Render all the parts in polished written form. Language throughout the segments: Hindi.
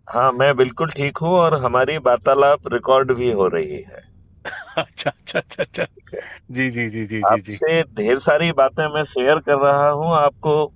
हाँ, मैं बिल्कुल ठीक हूँ और हमारी वार्तालाप रिकॉर्ड भी हो रही है। अच्छा अच्छा अच्छा अच्छा। ठीक है। जी जी जी जी जी जी। आपसे ढेर सारी बातें मैं शेयर कर रहा हूँ, आपको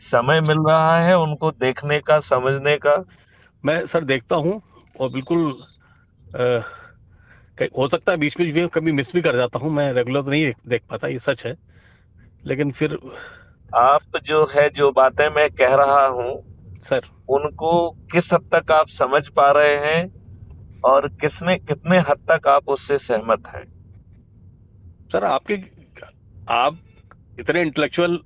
समय मिल रहा है उनको देखने का, समझने का? मैं सर देखता हूँ, और बिल्कुल अ, हो सकता है बीच बीच में कभी मिस भी कर जाता हूँ, मैं रेगुलर तो नहीं देख पाता, ये सच है। लेकिन फिर आप जो है, जो बातें मैं कह रहा हूँ, सर, उनको किस हद तक आप समझ पा रहे हैं और किसने कितने हद तक आप उससे सहमत हैं? सर आपके आप इतने इंटेलेक्चुअल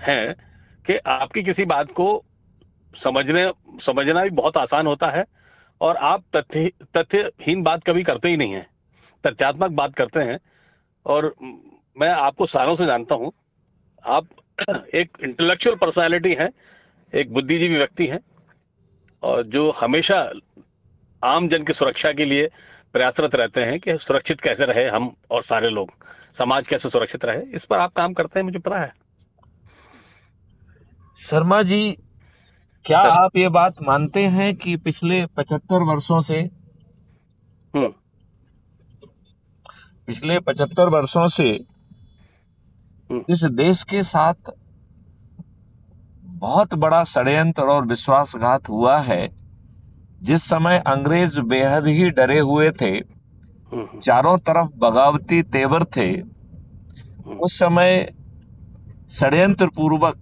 हैं कि आपकी किसी बात को समझने समझना भी बहुत आसान होता है। और आप तथ्यहीन बात कभी करते ही नहीं हैं, तथ्यात्मक बात करते हैं। और मैं आपको सालों से जानता हूं, आप एक इंटेलेक्चुअल पर्सनालिटी हैं, एक बुद्धिजीवी व्यक्ति हैं, और जो हमेशा आम जन की सुरक्षा के लिए प्रयासरत रहते हैं कि सुरक्षित कैसे रहे हम और सारे लोग, समाज कैसे सुरक्षित रहे, इस पर आप काम करते हैं, मुझे पता है। शर्मा जी, क्या सर। आप ये बात मानते हैं कि हम्म। पिछले 75 वर्षों से हम्म। इस देश के साथ बहुत बड़ा षड्यंत्र और विश्वासघात हुआ है? जिस समय अंग्रेज बेहद ही डरे हुए थे, हम्म। चारों तरफ बगावती तेवर थे, हम्म। उस समय षड्यंत्र पूर्वक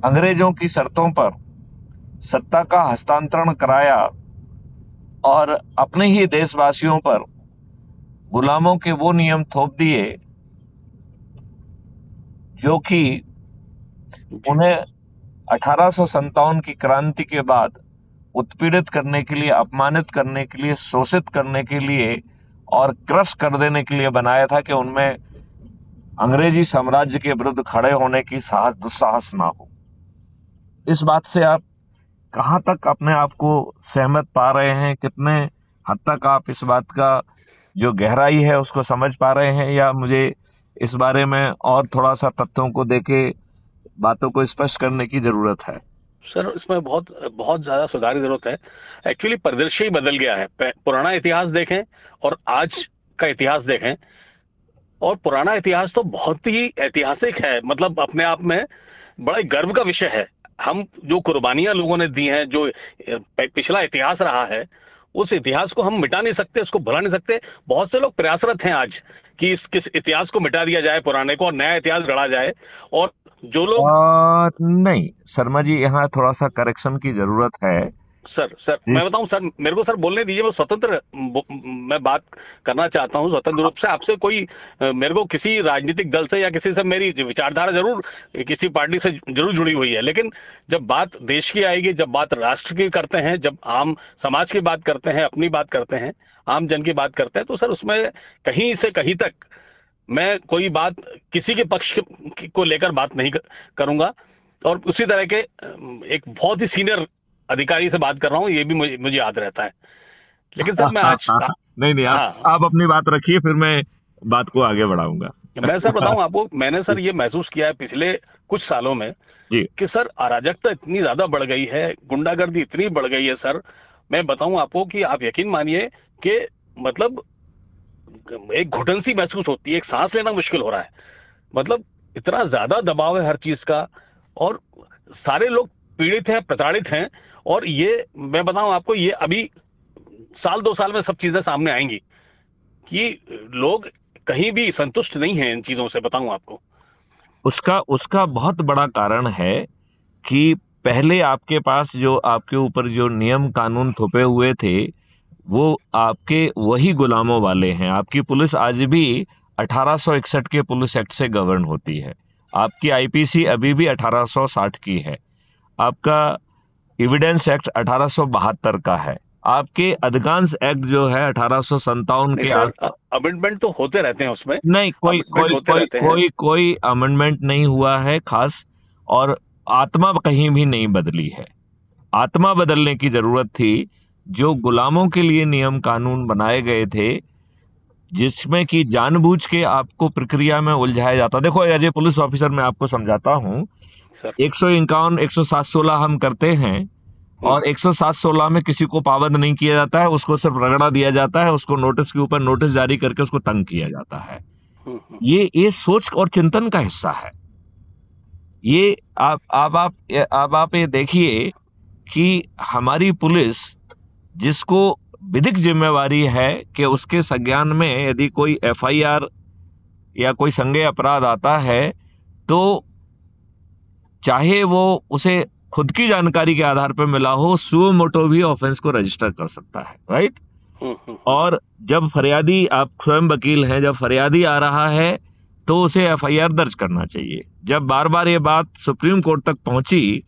अंग्रेजों की शर्तों पर सत्ता का हस्तांतरण कराया और अपने ही देशवासियों पर गुलामों के वो नियम थोप दिए जो कि जी। उन्हें 1857 की क्रांति के बाद उत्पीड़ित करने के लिए, अपमानित करने के लिए, शोषित करने के लिए और क्रश कर देने के लिए बनाया था कि उनमें अंग्रेजी साम्राज्य के विरुद्ध खड़े होने की साहस दुस्साहस ना हो। इस बात से आप कहां तक अपने आप को सहमत पा रहे हैं? कितने हद तक आप इस बात का जो गहराई है उसको समझ पा रहे हैं, या मुझे इस बारे में और थोड़ा सा तथ्यों को देके बातों को स्पष्ट करने की जरूरत है? सर इसमें बहुत बहुत ज्यादा सुधार की जरूरत है। एक्चुअली परिदृश्य ही बदल गया है। पुराना इतिहास देखें और आज का इतिहास देखें, और पुराना इतिहास तो बहुत ही ऐतिहासिक है, मतलब अपने आप में बड़ा गर्व का विषय है। हम जो कुर्बानियां लोगों ने दी हैं, जो पिछला इतिहास रहा है, उस इतिहास को हम मिटा नहीं सकते, उसको भुला नहीं सकते। बहुत से लोग प्रयासरत हैं आज कि इस किस इतिहास को मिटा दिया जाए, पुराने को, और नया इतिहास गढ़ा जाए। और जो लोग नहीं शर्मा जी, यहाँ थोड़ा सा करेक्शन की जरूरत है। सर सर जिस मैं बताऊं सर, मेरे को सर बोलने दीजिए, मैं स्वतंत्र मैं बात करना चाहता हूं स्वतंत्र रूप से आपसे। कोई मेरे को किसी राजनीतिक दल से या किसी से मेरी विचारधारा जरूर किसी पार्टी से जरूर जुड़ी हुई है, लेकिन जब बात देश की आएगी, जब बात राष्ट्र की करते हैं, जब आम समाज की बात करते हैं, अपनी बात करते हैं, आम जन की बात करते हैं, तो सर उसमें कहीं से कहीं तक मैं कोई बात किसी के पक्ष को लेकर बात नहीं करूंगा। और उसी तरह के एक बहुत ही सीनियर अधिकारी से बात कर रहा हूं, ये भी मुझे मुझे याद रहता है। लेकिन सर मैं आज नहीं नहीं, हाँ, आप अपनी बात रखिए, फिर मैं बात को आगे बढ़ाऊंगा। मैं सर बताऊं आपको, मैंने सर ये महसूस किया है पिछले कुछ सालों में जी। कि सर अराजकता इतनी ज्यादा बढ़ गई है, गुंडागर्दी इतनी बढ़ गई है सर। मैं बताऊं आपको कि आप यकीन मानिए कि मतलब एक घुटन सी महसूस होती है, एक सांस लेना मुश्किल हो रहा है। मतलब इतना ज्यादा दबाव है हर चीज का, और सारे लोग पीड़ित हैं, प्रताड़ित हैं। और ये मैं बताऊं आपको, ये अभी साल 2 साल में सब चीजें सामने आएंगी कि लोग कहीं भी संतुष्ट नहीं हैं इन चीजों से, बताऊं आपको। उसका उसका बहुत बड़ा कारण है कि पहले आपके पास जो आपके ऊपर जो नियम कानून थोपे हुए थे, वो आपके वही गुलामों वाले हैं। आपकी पुलिस आज भी 1861 के पुलिस एक्ट से गवर्न होती है। आपकी आईपीसी अभी भी 1860 की है। आपका एविडेंस एक्ट 1872 का है। आपके अधिकांश एक्ट जो है 1857 नहीं के सर, आसपास। अमेंडमेंट तो होते रहते हैं उसमें, नहीं, कोई अमेंडमेंट कोई होते कोई रहते हैं। कोई कोई अमेंडमेंट नहीं हुआ है खास। और आत्मा कहीं भी नहीं बदली है। आत्मा बदलने की जरूरत थी। जो गुलामों के लिए नियम कानून बनाए गए थे, जिसमें कि जानबूझ के आपको प्रक्रिया में उलझाया जाता। देखो एज ए पुलिस ऑफिसर मैं आपको समझाता हूँ। सर। 151, 107, 16 हम करते हैं और 107-16 में किसी को पाबंद नहीं किया जाता है, उसको सिर्फ रगड़ा दिया जाता है, उसको नोटिस के ऊपर नोटिस जारी करके उसको तंग किया जाता है। ये सोच और चिंतन का हिस्सा है। ये आप ये देखिए कि हमारी पुलिस, जिसको विधिक जिम्मेवारी है कि उसके संज्ञान में यदि कोई एफआईआर या कोई संज्ञेय अपराध आता है तो चाहे वो उसे खुद की जानकारी के आधार पर मिला हो, सुओ मोटो भी ऑफेंस को रजिस्टर कर सकता है, राइट। और जब फरियादी, आप स्वयं वकील हैं, जब फरियादी आ रहा है तो उसे एफआईआर दर्ज करना चाहिए। जब बार बार ये बात सुप्रीम कोर्ट तक पहुंची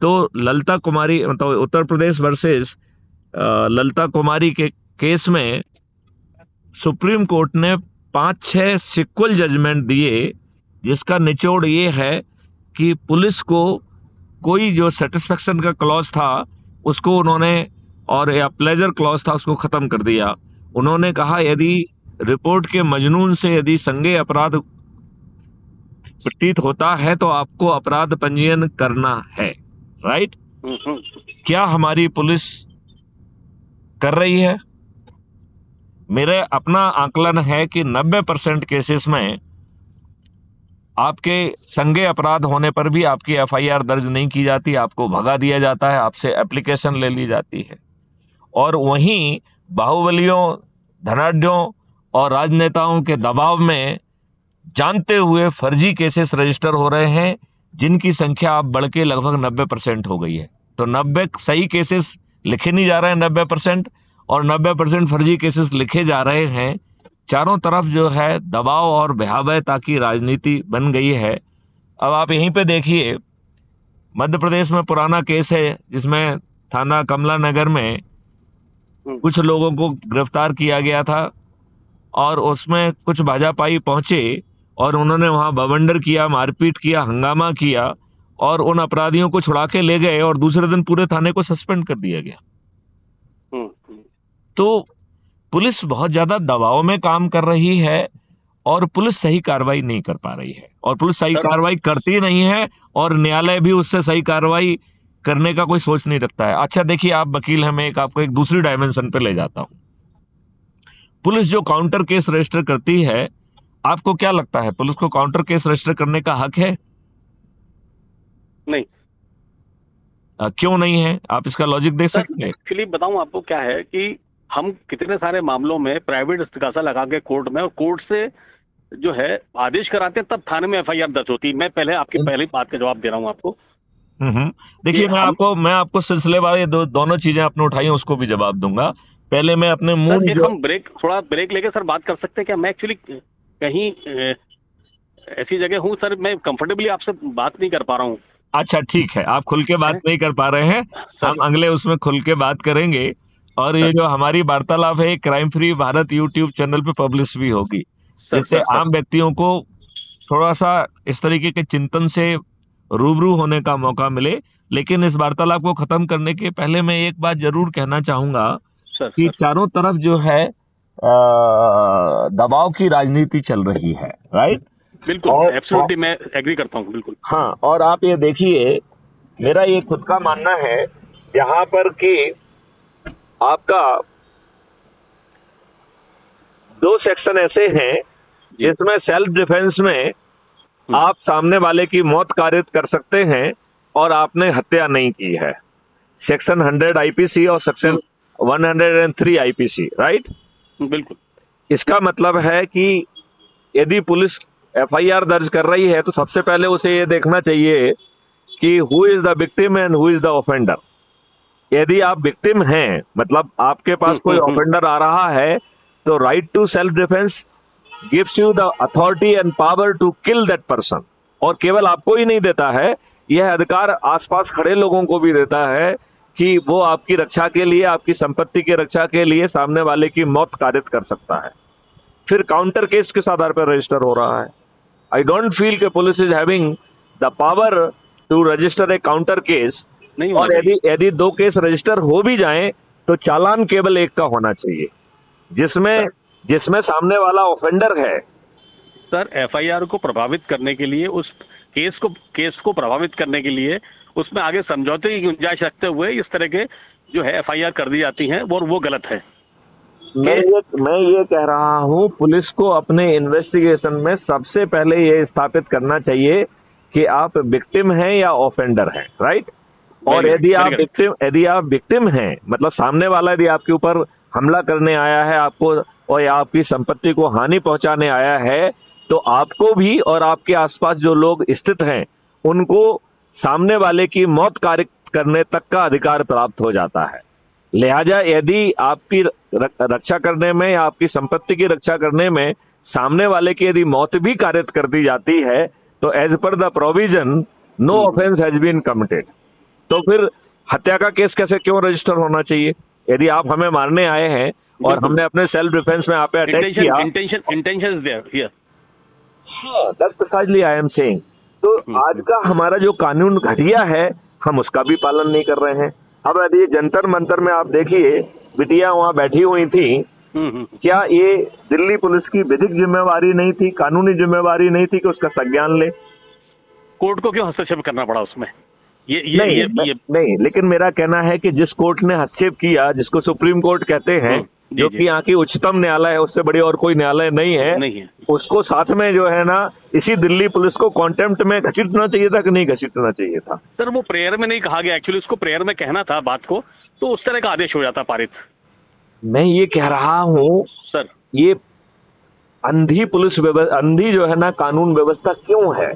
तो ललिता कुमारी, मतलब उत्तर प्रदेश वर्सेस ललिता कुमारी के केस में सुप्रीम कोर्ट ने 5-6 सिक्वल जजमेंट दिए, जिसका निचोड़ ये है कि पुलिस को कोई जो सेटिस्फेक्शन का क्लॉज था उसको उन्होंने, और या प्लेजर क्लॉज था, उसको खत्म कर दिया। उन्होंने कहा यदि रिपोर्ट के मजनून से यदि संज्ञेय अपराध प्रतीत होता है तो आपको अपराध पंजीयन करना है, राइट। क्या हमारी पुलिस कर रही है? मेरे अपना आकलन है कि 90% केसेस में आपके संज्ञेय अपराध होने पर भी आपकी एफआईआर दर्ज नहीं की जाती, आपको भगा दिया जाता है, आपसे एप्लीकेशन ले ली जाती है। और वहीं बाहुबलियों, धनाढ्यों और राजनेताओं के दबाव में जानते हुए फर्जी केसेस रजिस्टर हो रहे हैं, जिनकी संख्या अब बढ़ के लगभग 90% हो गई है। तो 90 सही केसेस लिखे नहीं जा रहे हैं 90%, और 90% फर्जी केसेस लिखे जा रहे हैं। चारों तरफ जो है दबाव और भयावहता की राजनीति बन गई है। अब आप यहीं पे देखिए, मध्य प्रदेश में पुराना केस है जिसमें थाना कमला नगर में कुछ लोगों को गिरफ्तार किया गया था, और उसमें कुछ भाजपाई पहुंचे और उन्होंने वहां बवंडर किया, मारपीट किया, हंगामा किया, और उन अपराधियों को छुड़ा के ले गए और दूसरे दिन पूरे थाने को सस्पेंड कर दिया गया। तो पुलिस बहुत ज्यादा दबाव में काम कर रही है और पुलिस सही कार्रवाई नहीं कर पा रही है, और पुलिस सही कार्रवाई करती नहीं है, और न्यायालय भी उससे सही कार्रवाई करने का कोई सोच नहीं रखता है। अच्छा देखिए, आप वकील हैं, मैं आपको एक दूसरी डायमेंशन पे ले जाता हूं। पुलिस जो काउंटर केस रजिस्टर करती है, आपको क्या लगता है पुलिस को काउंटर केस रजिस्टर करने का हक है? नहीं। क्यों नहीं है? आप इसका लॉजिक दे सकते हैं? एक्चुअली बताऊं आपको क्या है कि हम कितने सारे मामलों में प्राइवेट इस्तिगासा लगा के कोर्ट में, और कोर्ट से जो है आदेश कराते हैं, तब थाने में एफआईआर दर्ज होती है। मैं पहले आपकी पहली बात का जवाब दे रहा हूं आपको। देखिए, मैं आपको सिलसिलेवार ये दोनों चीजें आपने उठाई हैं, उसको भी जवाब दूंगा। पहले मैं अपने मुंह, हम थोड़ा ब्रेक लेके सर बात कर सकते हैं क्या? मैं एक्चुअली कहीं ऐसी जगह हूँ सर, मैं कंफर्टेबली आपसे बात नहीं कर पा रहा हूँ। अच्छा ठीक है, आप खुल के बात नहीं कर पा रहे हैं, हम अगले उसमें खुल के बात करेंगे। और ये जो हमारी वार्तालाप है, crime free Bharat YouTube channel पे पब्लिश भी होगी, जिससे आम व्यक्तियों को थोड़ा सा इस तरीके के चिंतन से रूबरू होने का मौका मिले। लेकिन इस वार्तालाप को खत्म करने के पहले मैं एक बात जरूर कहना चाहूंगा कि चारों तरफ जो है दबाव की राजनीति चल रही है, राइट। बिल्कुल, एब्सोल्युटली मैं एग्री करता हूँ, बिल्कुल। हाँ, और आप ये देखिए, मेरा ये खुद का मानना है, जहां पर कि आपका 2 सेक्शन ऐसे हैं जिसमें सेल्फ डिफेंस में आप सामने वाले की मौत कारित कर सकते हैं और आपने हत्या नहीं की है, सेक्शन 100 आईपीसी और सेक्शन 103 आईपीसी, राइट। बिल्कुल। इसका मतलब है कि यदि पुलिस एफआईआर दर्ज कर रही है तो सबसे पहले उसे ये देखना चाहिए कि who is the victim and who is the offender. यदि आप विक्टिम हैं, मतलब आपके पास कोई ऑफेंडर आ रहा है, तो right to self defence gives you the authority and power to kill that person. और केवल आपको ही नहीं देता है, यह अधिकार आसपास खड़े लोगों को भी देता है कि वो आपकी रक्षा के लिए, आपकी संपत्ति की रक्षा के लिए सामने वाले की मौत कारित कर सकता है। फिर काउंटर केस किस आधार पर रजिस्टर हो रहा है? आई डोंट फील कि police is having the power to register a counter case. और यदि 2 केस रजिस्टर हो भी जाएं तो चालान केवल एक का होना चाहिए, जिसमें सामने वाला ऑफेंडर है। सर, एफआईआर को प्रभावित करने के लिए, उस केस को प्रभावित करने के लिए उसमें आगे समझौते की गुंजाइश रखते हुए इस तरह के जो है FIR कर दी जाती हैं, वो गलत है। मैं ये कह रहा हूँ, पुलिस को अपने इन्वेस्टिगेशन में सबसे पहले ये स्थापित करना चाहिए कि आप विक्टिम हैं या ऑफेंडर हैं, राइट? और यदि आप विक्टिम हैं, मतलब सामने वाला यदि आपके ऊपर हमला करने आया है आपको, और या आपकी संपत्ति को हानि पहुंचाने आया है, तो आपको भी और आपके आसपास जो लोग स्थित हैं उनको सामने वाले की मौत कारित करने तक का अधिकार प्राप्त हो जाता है। लिहाजा यदि आपकी रक्षा करने में या आपकी संपत्ति की रक्षा करने में सामने वाले की यदि मौत भी कारित कर दी जाती है, तो as per the provision no offence has been committed. तो फिर हत्या का केस कैसे क्यों रजिस्टर होना चाहिए? यदि आप हमें मारने आए हैं और हमने अपने सेल्फ डिफेंस में आप पे अटैक किया, इंटेंशन इज देयर हियर। हाँ, that's precisely I am saying. तो आज का हमारा जो कानून घटिया है, हम उसका भी पालन नहीं कर रहे हैं। अब यदि जंतर मंतर में आप देखिए, बिटिया वहाँ बैठी हुई थी, क्या ये दिल्ली पुलिस की विधिक जिम्मेवारी नहीं थी, कानूनी जिम्मेवारी नहीं थी कि उसका संज्ञान ले? कोर्ट को क्यों हस्तक्षेप करना पड़ा उसमें? नहीं, लेकिन मेरा कहना है कि जिस कोर्ट ने हस्तक्षेप किया, जिसको सुप्रीम कोर्ट कहते हैं, जो कि यहाँ की उच्चतम न्यायालय है, उससे बड़ी और कोई न्यायालय नहीं है, उसको साथ में जो है ना, इसी दिल्ली पुलिस को कॉन्टेम्प्ट में घसीटना चाहिए था कि नहीं घसीटना चाहिए था? सर, वो प्रेयर में नहीं कहा गया, एक्चुअली उसको प्रेयर में कहना था बात को, तो उस तरह का आदेश हो जाता पारित। मैं ये कह रहा हूँ सर, ये अंधी पुलिस व्यवस्था, अंधी जो है ना कानून व्यवस्था क्यों है?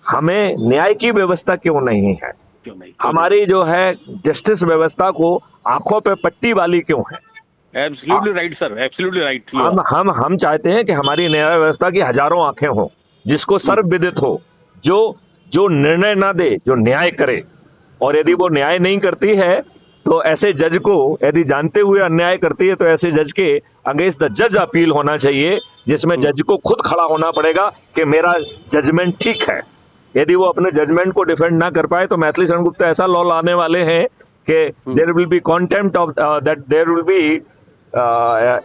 हमें न्याय की व्यवस्था क्यों नहीं है? हमारी जो है जस्टिस व्यवस्था को आंखों पे पट्टी वाली क्यों है? Absolutely right sir, absolutely right. हम चाहते हैं कि हमारी न्याय व्यवस्था की हजारों आंखें हों, जिसको सर्व विदित हो, जो निर्णय ना दे, जो न्याय करे। और यदि वो न्याय नहीं करती है, तो ऐसे जज को, यदि जानते हुए अन्याय करती है, तो ऐसे जज के अगेंस्ट द जज अपील होना चाहिए, जिसमें जज को खुद खड़ा होना पड़ेगा कि मेरा जजमेंट ठीक है। यदि वो अपने जजमेंट को डिफेंड ना कर पाए, तो मैथिली शरण गुप्ता ऐसा लॉ लाने वाले हैं कि there will be contempt of that, there will be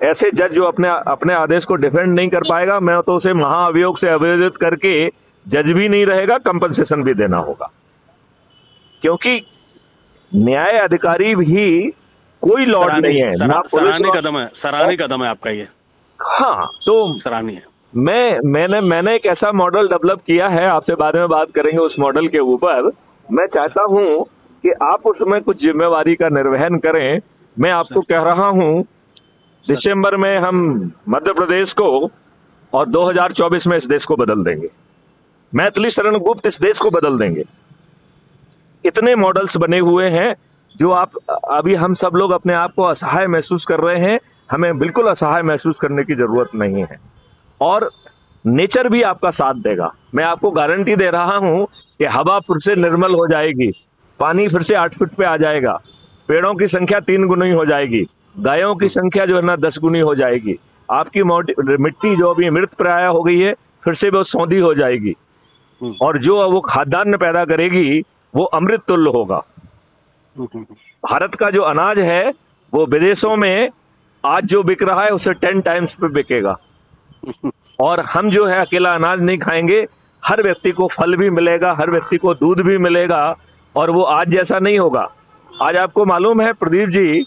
ऐसे जज जो अपने आदेश को डिफेंड नहीं कर पाएगा, मैं तो उसे महाअभियोग से अविवादित करके जज भी नहीं रहेगा, कंपनसेशन भी देना होगा। क्योंकि न्याय अधिकारी भी कोई लॉर्ड नहीं है ना, सराहनीय कदम है आपका ये। हाँ, तो सराहनीय। मैंने एक ऐसा मॉडल डेवलप किया है, आपसे बाद में बात करेंगे उस मॉडल के ऊपर। मैं चाहता हूं कि आप उसमें कुछ जिम्मेवारी का निर्वहन करें। मैं आपको कह रहा हूं, दिसंबर में हम मध्य प्रदेश को और 2024 में इस देश को बदल देंगे। मैथिली शरण गुप्त इस देश को बदल देंगे। इतने मॉडल्स बने हुए हैं जो अभी हम सब लोग अपने आप को असहाय महसूस कर रहे हैं। हमें बिल्कुल असहाय महसूस करने की जरूरत नहीं है, और नेचर भी आपका साथ देगा। मैं आपको गारंटी दे रहा हूं कि हवा फिर से निर्मल हो जाएगी, पानी फिर से 8 फीट पे आ जाएगा, पेड़ों की संख्या 3 गुनी हो जाएगी, गायों की संख्या जो है ना 10 गुनी हो जाएगी, आपकी मिट्टी जो अभी मृत प्राय हो गई है फिर से वो सौंधी हो जाएगी, और जो वो खाद्यान्न पैदा करेगी वो अमृत तुल्य होगा। भारत का जो अनाज है वो विदेशों में आज जो बिक रहा है उससे 10 टाइम्स पे बिकेगा। और हम जो है अकेला अनाज नहीं खाएंगे, हर व्यक्ति को फल भी मिलेगा, हर व्यक्ति को दूध भी मिलेगा, और वो आज जैसा नहीं होगा। आज आपको मालूम है प्रदीप जी,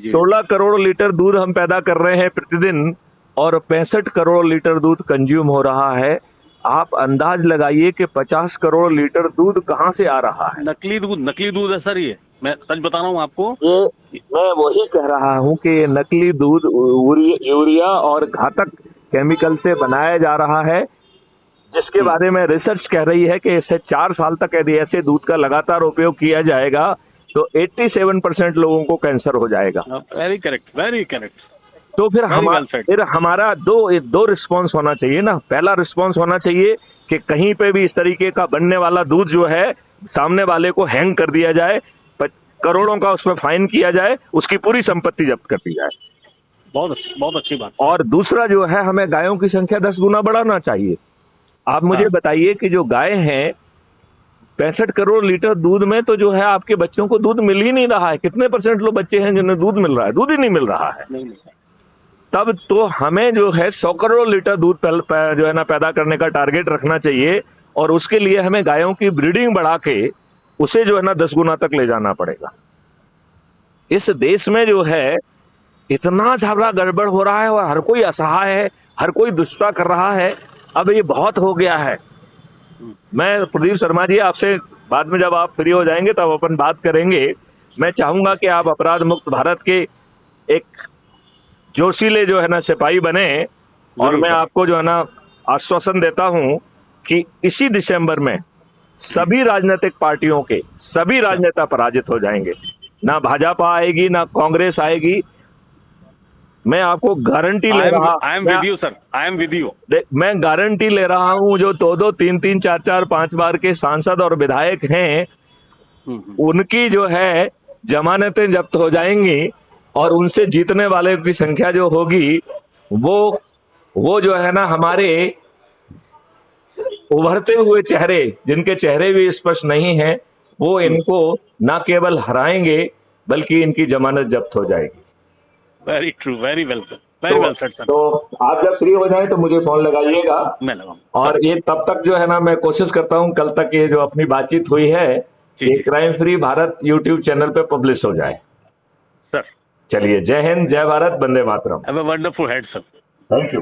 16 करोड़ लीटर दूध हम पैदा कर रहे हैं प्रतिदिन, और 65 करोड़ लीटर दूध कंज्यूम हो रहा है। आप अंदाज लगाइए कि 50 करोड़ लीटर दूध कहाँ से आ रहा है। नकली दूध है सर, ये मैं सच बता रहा हूँ आपको। मैं वही कह रहा हूँ कि ये नकली दूध यूरिया और घातक केमिकल से बनाया जा रहा है, जिसके बारे में रिसर्च कह रही है कि इससे 4 साल तक यदि ऐसे दूध का लगातार उपयोग किया जाएगा तो 87% लोगों को कैंसर हो जाएगा। Very correct, very correct. तो फिर हमारा दो रिस्पॉन्स होना चाहिए ना। पहला रिस्पॉन्स होना चाहिए कि कहीं पे भी इस तरीके का बनने वाला दूध जो है, सामने वाले को हैंग कर दिया जाए, करोड़ों का उसमें फाइन किया जाए, उसकी पूरी संपत्ति जब्त कर दी जाए। बहुत अच्छी बात। और दूसरा जो है, हमें गायों की संख्या 10 गुना बढ़ाना चाहिए। आप मुझे बताइए कि जो गाय हैं, 65 करोड़ लीटर दूध में तो जो है आपके बच्चों को दूध मिल ही नहीं रहा है। कितने % लोग बच्चे हैं जिन्हें दूध मिल रहा है? दूध ही नहीं मिल रहा है। तब तो हमें जो है 100 करोड़ लीटर दूध जो है ना पैदा करने का टारगेट रखना चाहिए, और उसके लिए हमें गायों की ब्रीडिंग बढ़ा के उसे जो है ना 10 गुना तक ले जाना पड़ेगा। इस देश में जो है इतना ज्यादा गड़बड़ हो रहा है और हर कोई असहाय है, हर कोई दुष्टा कर रहा है। अब ये बहुत हो गया है। मैं प्रदीप शर्मा जी आपसे बाद में जब आप फ्री हो जाएंगे तब अपन बात करेंगे। मैं चाहूंगा कि आप अपराध मुक्त भारत के एक जोशीले जो है ना सिपाही बने, और मैं आपको जो है ना आश्वासन देता हूं कि इसी दिसंबर में सभी राजनीतिक पार्टियों के सभी राजनेता पराजित हो जाएंगे। ना भाजपा आएगी, ना कांग्रेस आएगी। मैं आपको गारंटी ले रहा, I am with you sir, I am with you. मैं गारंटी ले रहा हूं, जो 2-2, 3-3, 4-4, 5 बार के सांसद और विधायक हैं, उनकी जो है जमानतें जब्त हो जाएंगी और उनसे जीतने वाले की संख्या जो होगी वो जो है ना हमारे उभरते हुए चेहरे, जिनके चेहरे भी स्पष्ट नहीं हैं, वो इनको ना केवल हराएंगे बल्कि इनकी जमानत जब्त हो जाएगी। Very true, very well sir, very well sir. तो आप जब फ्री हो जाए तो मुझे फोन लगाइएगा। मैं लगाऊंगा। और ये तब तक जो है ना मैं कोशिश करता हूँ कल तक ये जो अपनी बातचीत हुई है ये crime free Bharat YouTube channel पे पब्लिश हो जाए सर। चलिए, जय हिंद, जय भारत, वंदे मातरम। Have a wonderful head sir. Thank you.